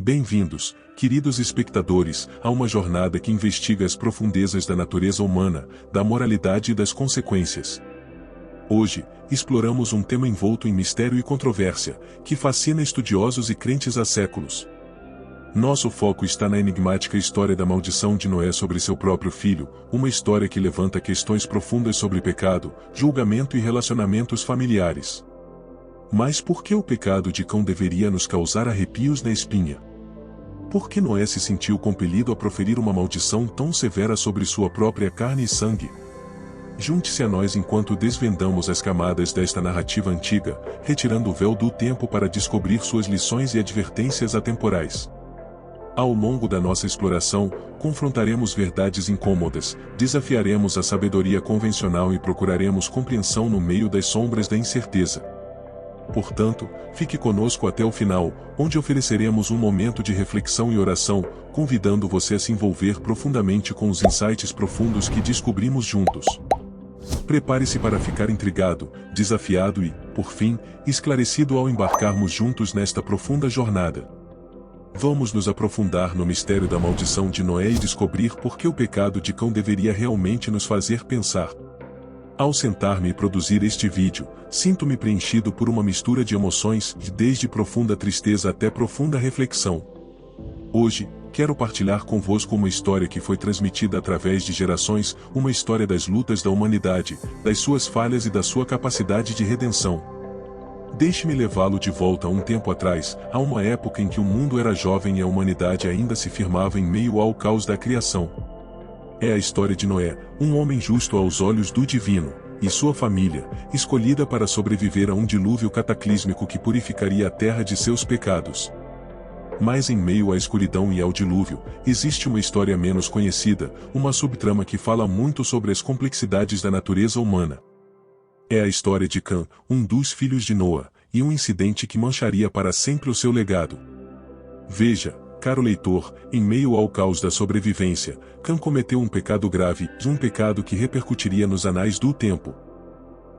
Bem-vindos, queridos espectadores, a uma jornada que investiga as profundezas da natureza humana, da moralidade e das consequências. Hoje, exploramos um tema envolto em mistério e controvérsia, que fascina estudiosos e crentes há séculos. Nosso foco está na enigmática história da maldição de Noé sobre seu próprio filho, uma história que levanta questões profundas sobre pecado, julgamento e relacionamentos familiares. Mas por que o pecado de Cão deveria nos causar arrepios na espinha? Por que Noé se sentiu compelido a proferir uma maldição tão severa sobre sua própria carne e sangue? Junte-se a nós enquanto desvendamos as camadas desta narrativa antiga, retirando o véu do tempo para descobrir suas lições e advertências atemporais. Ao longo da nossa exploração, confrontaremos verdades incômodas, desafiaremos a sabedoria convencional e procuraremos compreensão no meio das sombras da incerteza. Portanto, fique conosco até o final, onde ofereceremos um momento de reflexão e oração, convidando você a se envolver profundamente com os insights profundos que descobrimos juntos. Prepare-se para ficar intrigado, desafiado e, por fim, esclarecido ao embarcarmos juntos nesta profunda jornada. Vamos nos aprofundar no mistério da maldição de Noé e descobrir por que o pecado de Cão deveria realmente nos fazer pensar. Ao sentar-me e produzir este vídeo, sinto-me preenchido por uma mistura de emoções, desde profunda tristeza até profunda reflexão. Hoje, quero partilhar convosco uma história que foi transmitida através de gerações, uma história das lutas da humanidade, das suas falhas e da sua capacidade de redenção. Deixe-me levá-lo de volta a um tempo atrás, a uma época em que o mundo era jovem e a humanidade ainda se firmava em meio ao caos da criação. É a história de Noé, um homem justo aos olhos do divino, e sua família, escolhida para sobreviver a um dilúvio cataclísmico que purificaria a terra de seus pecados. Mas em meio à escuridão e ao dilúvio, existe uma história menos conhecida, uma subtrama que fala muito sobre as complexidades da natureza humana. É a história de Cã, um dos filhos de Noa, e um incidente que mancharia para sempre o seu legado. Veja, caro leitor, em meio ao caos da sobrevivência, Cã cometeu um pecado grave, um pecado que repercutiria nos anais do tempo.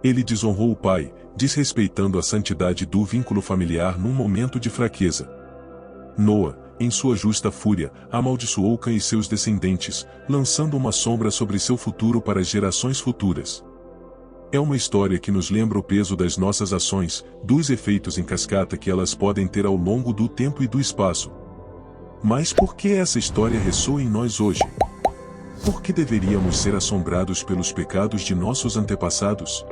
Ele desonrou o pai, desrespeitando a santidade do vínculo familiar num momento de fraqueza. Noa, em sua justa fúria, amaldiçoou Cã e seus descendentes, lançando uma sombra sobre seu futuro para as gerações futuras. É uma história que nos lembra o peso das nossas ações, dos efeitos em cascata que elas podem ter ao longo do tempo e do espaço. Mas por que essa história ressoa em nós hoje? Por que deveríamos ser assombrados pelos pecados de nossos antepassados?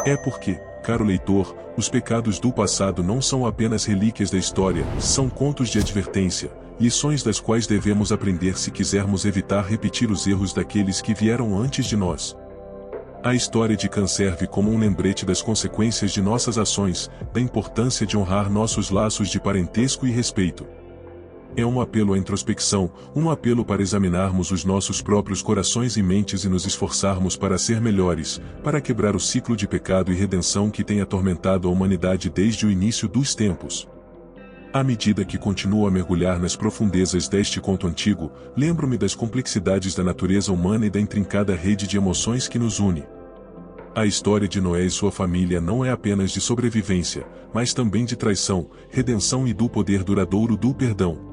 É porque, caro leitor, os pecados do passado não são apenas relíquias da história, são contos de advertência, lições das quais devemos aprender se quisermos evitar repetir os erros daqueles que vieram antes de nós. A história de Cã serve como um lembrete das consequências de nossas ações, da importância de honrar nossos laços de parentesco e respeito. É um apelo à introspecção, um apelo para examinarmos os nossos próprios corações e mentes e nos esforçarmos para ser melhores, para quebrar o ciclo de pecado e redenção que tem atormentado a humanidade desde o início dos tempos. À medida que continuo a mergulhar nas profundezas deste conto antigo, lembro-me das complexidades da natureza humana e da intrincada rede de emoções que nos une. A história de Noé e sua família não é apenas de sobrevivência, mas também de traição, redenção e do poder duradouro do perdão.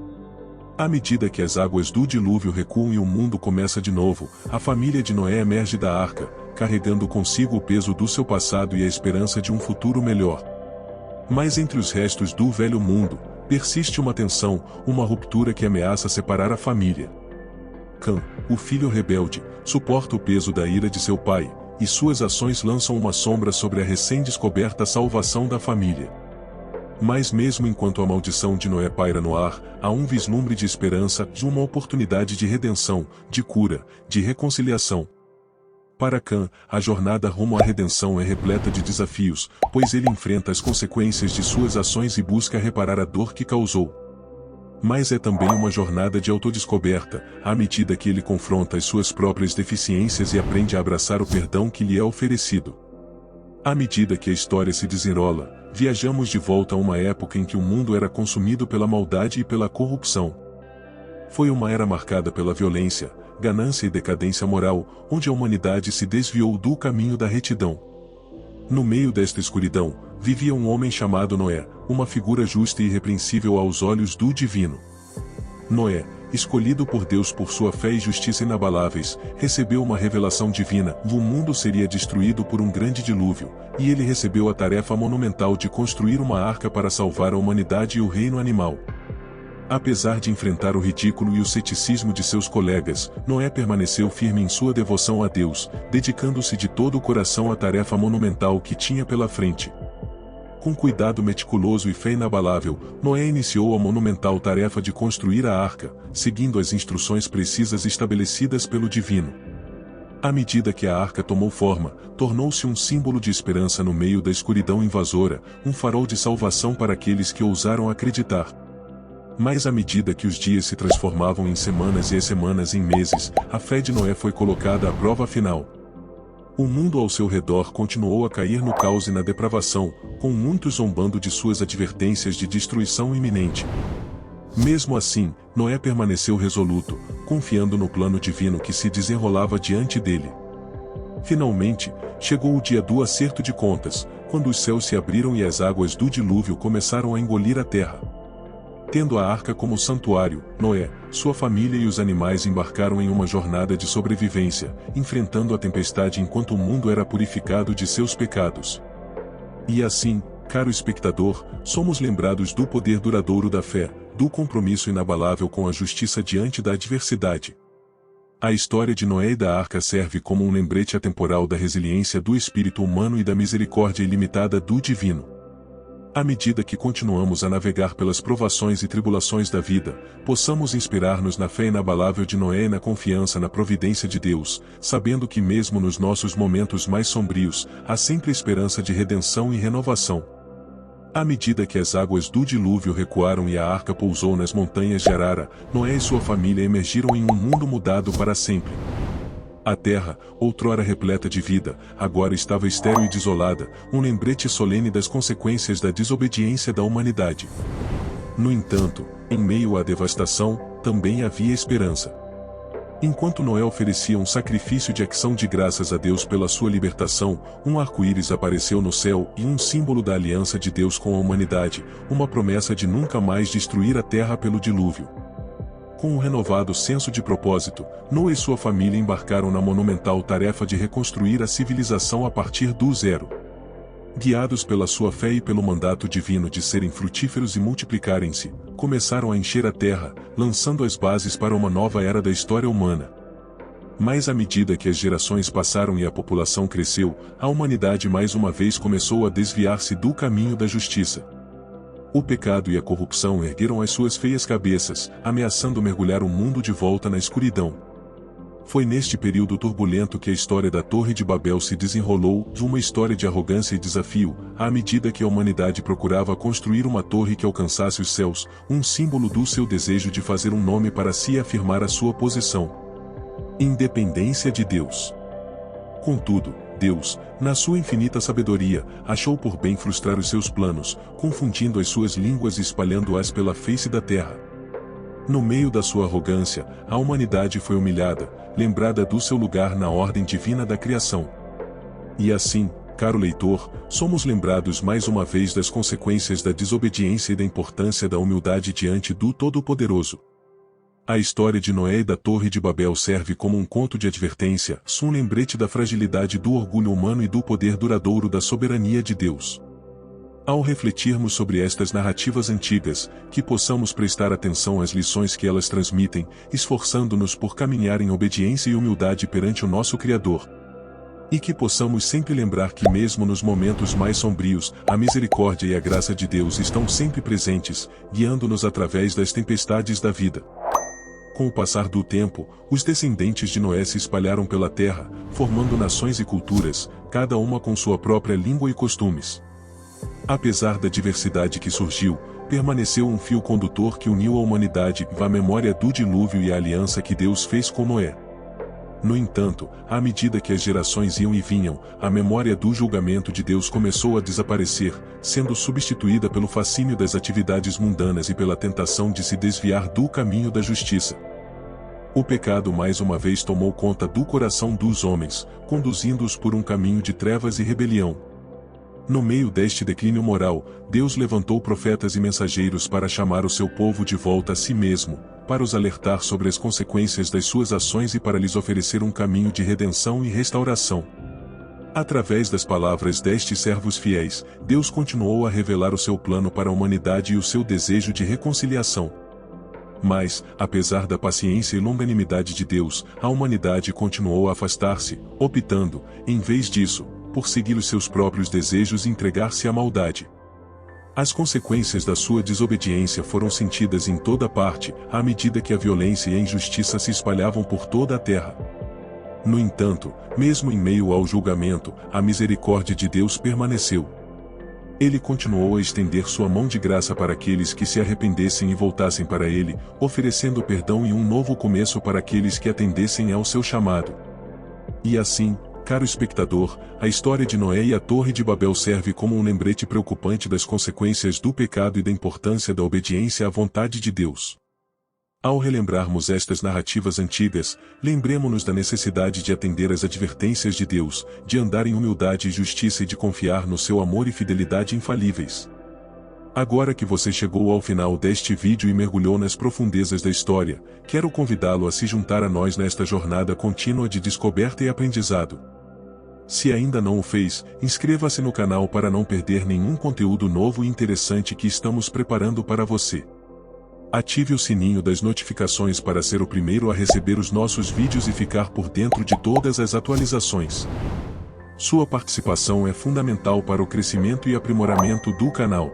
À medida que as águas do dilúvio recuam e o mundo começa de novo, a família de Noé emerge da arca, carregando consigo o peso do seu passado e a esperança de um futuro melhor. Mas entre os restos do velho mundo, persiste uma tensão, uma ruptura que ameaça separar a família. Cã, o filho rebelde, suporta o peso da ira de seu pai, e suas ações lançam uma sombra sobre a recém-descoberta salvação da família. Mas mesmo enquanto a maldição de Noé paira no ar, há um vislumbre de esperança, de uma oportunidade de redenção, de cura, de reconciliação. Para Cã, a jornada rumo à redenção é repleta de desafios, pois ele enfrenta as consequências de suas ações e busca reparar a dor que causou. Mas é também uma jornada de autodescoberta, à medida que ele confronta as suas próprias deficiências e aprende a abraçar o perdão que lhe é oferecido. À medida que a história se desenrola, viajamos de volta a uma época em que o mundo era consumido pela maldade e pela corrupção. Foi uma era marcada pela violência, ganância e decadência moral, onde a humanidade se desviou do caminho da retidão. No meio desta escuridão, vivia um homem chamado Noé, uma figura justa e irrepreensível aos olhos do divino. Noé, escolhido por Deus por sua fé e justiça inabaláveis, recebeu uma revelação divina: o mundo seria destruído por um grande dilúvio, e ele recebeu a tarefa monumental de construir uma arca para salvar a humanidade e o reino animal. Apesar de enfrentar o ridículo e o ceticismo de seus colegas, Noé permaneceu firme em sua devoção a Deus, dedicando-se de todo o coração à tarefa monumental que tinha pela frente. Com cuidado meticuloso e fé inabalável, Noé iniciou a monumental tarefa de construir a arca, seguindo as instruções precisas estabelecidas pelo Divino. À medida que a arca tomou forma, tornou-se um símbolo de esperança no meio da escuridão invasora, um farol de salvação para aqueles que ousaram acreditar. Mas à medida que os dias se transformavam em semanas e as semanas em meses, a fé de Noé foi colocada à prova final. O mundo ao seu redor continuou a cair no caos e na depravação, com muitos zombando de suas advertências de destruição iminente. Mesmo assim, Noé permaneceu resoluto, confiando no plano divino que se desenrolava diante dele. Finalmente, chegou o dia do acerto de contas, quando os céus se abriram e as águas do dilúvio começaram a engolir a terra. Tendo a arca como santuário, Noé, sua família e os animais embarcaram em uma jornada de sobrevivência, enfrentando a tempestade enquanto o mundo era purificado de seus pecados. E assim, caro espectador, somos lembrados do poder duradouro da fé, do compromisso inabalável com a justiça diante da adversidade. A história de Noé e da arca serve como um lembrete atemporal da resiliência do espírito humano e da misericórdia ilimitada do divino. À medida que continuamos a navegar pelas provações e tribulações da vida, possamos inspirar-nos na fé inabalável de Noé e na confiança na providência de Deus, sabendo que mesmo nos nossos momentos mais sombrios, há sempre esperança de redenção e renovação. À medida que as águas do dilúvio recuaram e a arca pousou nas montanhas de Arara, Noé e sua família emergiram em um mundo mudado para sempre. A terra, outrora repleta de vida, agora estava estéril e desolada, um lembrete solene das consequências da desobediência da humanidade. No entanto, em meio à devastação, também havia esperança. Enquanto Noé oferecia um sacrifício de ação de graças a Deus pela sua libertação, um arco-íris apareceu no céu e um símbolo da aliança de Deus com a humanidade, uma promessa de nunca mais destruir a terra pelo dilúvio. Com um renovado senso de propósito, Noé e sua família embarcaram na monumental tarefa de reconstruir a civilização a partir do zero. Guiados pela sua fé e pelo mandato divino de serem frutíferos e multiplicarem-se, começaram a encher a terra, lançando as bases para uma nova era da história humana. Mas à medida que as gerações passaram e a população cresceu, a humanidade mais uma vez começou a desviar-se do caminho da justiça. O pecado e a corrupção ergueram as suas feias cabeças, ameaçando mergulhar o mundo de volta na escuridão. Foi neste período turbulento que a história da Torre de Babel se desenrolou, uma história de arrogância e desafio, à medida que a humanidade procurava construir uma torre que alcançasse os céus, um símbolo do seu desejo de fazer um nome para si e afirmar a sua posição. Independência de Deus. Contudo, Deus, na sua infinita sabedoria, achou por bem frustrar os seus planos, confundindo as suas línguas e espalhando-as pela face da terra. No meio da sua arrogância, a humanidade foi humilhada, lembrada do seu lugar na ordem divina da criação. E assim, caro leitor, somos lembrados mais uma vez das consequências da desobediência e da importância da humildade diante do Todo-Poderoso. A história de Noé e da Torre de Babel serve como um conto de advertência, um lembrete da fragilidade do orgulho humano e do poder duradouro da soberania de Deus. Ao refletirmos sobre estas narrativas antigas, que possamos prestar atenção às lições que elas transmitem, esforçando-nos por caminhar em obediência e humildade perante o nosso Criador. E que possamos sempre lembrar que mesmo nos momentos mais sombrios, a misericórdia e a graça de Deus estão sempre presentes, guiando-nos através das tempestades da vida. Com o passar do tempo, os descendentes de Noé se espalharam pela terra, formando nações e culturas, cada uma com sua própria língua e costumes. Apesar da diversidade que surgiu, permaneceu um fio condutor que uniu a humanidade à memória do dilúvio e a aliança que Deus fez com Noé. No entanto, à medida que as gerações iam e vinham, a memória do julgamento de Deus começou a desaparecer, sendo substituída pelo fascínio das atividades mundanas e pela tentação de se desviar do caminho da justiça. O pecado mais uma vez tomou conta do coração dos homens, conduzindo-os por um caminho de trevas e rebelião. No meio deste declínio moral, Deus levantou profetas e mensageiros para chamar o seu povo de volta a si mesmo, para os alertar sobre as consequências das suas ações e para lhes oferecer um caminho de redenção e restauração. Através das palavras destes servos fiéis, Deus continuou a revelar o seu plano para a humanidade e o seu desejo de reconciliação. Mas, apesar da paciência e longanimidade de Deus, a humanidade continuou a afastar-se, optando, em vez disso, por seguir os seus próprios desejos e entregar-se à maldade. As consequências da sua desobediência foram sentidas em toda parte, à medida que a violência e a injustiça se espalhavam por toda a terra. No entanto, mesmo em meio ao julgamento, a misericórdia de Deus permaneceu. Ele continuou a estender sua mão de graça para aqueles que se arrependessem e voltassem para Ele, oferecendo perdão e um novo começo para aqueles que atendessem ao seu chamado. E assim, caro espectador, a história de Noé e a Torre de Babel serve como um lembrete preocupante das consequências do pecado e da importância da obediência à vontade de Deus. Ao relembrarmos estas narrativas antigas, lembremo-nos da necessidade de atender às advertências de Deus, de andar em humildade e justiça e de confiar no seu amor e fidelidade infalíveis. Agora que você chegou ao final deste vídeo e mergulhou nas profundezas da história, quero convidá-lo a se juntar a nós nesta jornada contínua de descoberta e aprendizado. Se ainda não o fez, inscreva-se no canal para não perder nenhum conteúdo novo e interessante que estamos preparando para você. Ative o sininho das notificações para ser o primeiro a receber os nossos vídeos e ficar por dentro de todas as atualizações. Sua participação é fundamental para o crescimento e aprimoramento do canal.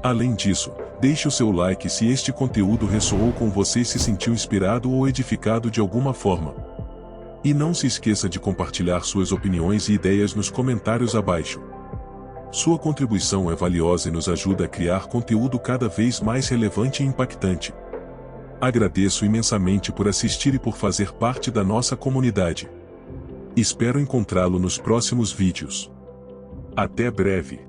Além disso, deixe o seu like se este conteúdo ressoou com você e se sentiu inspirado ou edificado de alguma forma. E não se esqueça de compartilhar suas opiniões e ideias nos comentários abaixo. Sua contribuição é valiosa e nos ajuda a criar conteúdo cada vez mais relevante e impactante. Agradeço imensamente por assistir e por fazer parte da nossa comunidade. Espero encontrá-lo nos próximos vídeos. Até breve.